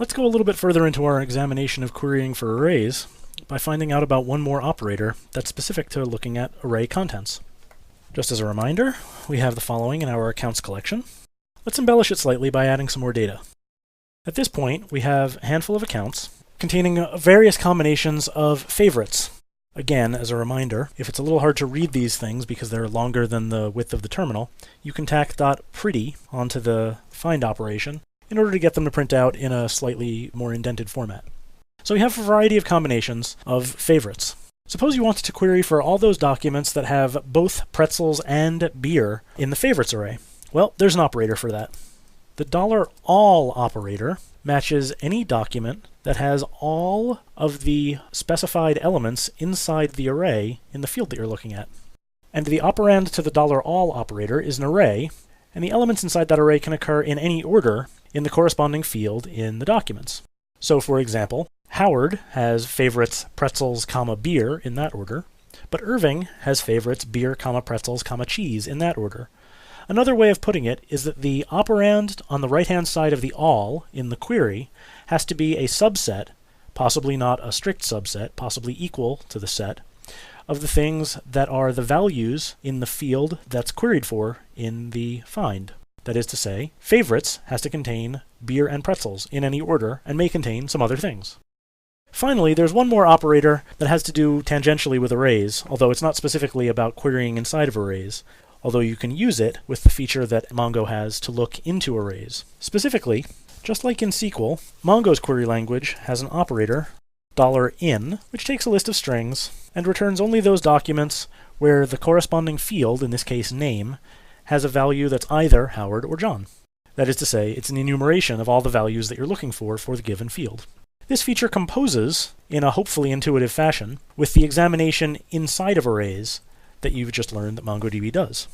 Let's go a little bit further into our examination of querying for arrays by finding out about one more operator that's specific to looking at array contents. Just as a reminder, we have the following in our accounts collection. Let's embellish it slightly by adding some more data. At this point, we have a handful of accounts containing various combinations of favorites. Again, as a reminder, if it's a little hard to read these things because they're longer than the width of the terminal, you can tack .pretty onto the find operation in order to get them to print out in a slightly more indented format. So we have a variety of combinations of favorites. Suppose you wanted to query for all those documents that have both pretzels and beer in the favorites array. Well, there's an operator for that. The $all operator matches any document that has all of the specified elements inside the array in the field that you're looking at. And the operand to the $all operator is an array, and the elements inside that array can occur in any order in the corresponding field in the documents. So for example, Howard has favorites pretzels, beer in that order, but Irving has favorites beer, pretzels, cheese in that order. Another way of putting it is that the operand on the right-hand side of the all in the query has to be a subset, possibly not a strict subset, possibly equal to the set, of the things that are the values in the field that's queried for in the find. That is to say, favorites has to contain beer and pretzels in any order and may contain some other things. Finally, there's one more operator that has to do tangentially with arrays, although it's not specifically about querying inside of arrays, although you can use it with the feature that Mongo has to look into arrays. Specifically, just like in SQL, Mongo's query language has an operator, $in, which takes a list of strings and returns only those documents where the corresponding field, in this case name, has a value that's either Howard or John. That is to say, it's an enumeration of all the values that you're looking for the given field. This feature composes, in a hopefully intuitive fashion, with the examination inside of arrays that you've just learned that MongoDB does.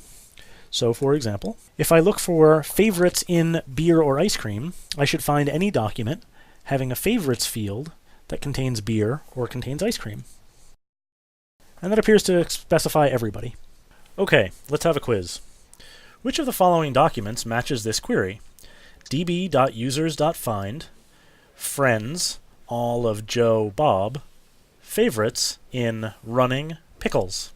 So for example, if I look for favorites in beer or ice cream, I should find any document having a favorites field that contains beer or contains ice cream. And that appears to specify everybody. Okay, let's have a quiz. Which of the following documents matches this query? db.users.find, friends, all of Joe, Bob, favorites in running, pickles.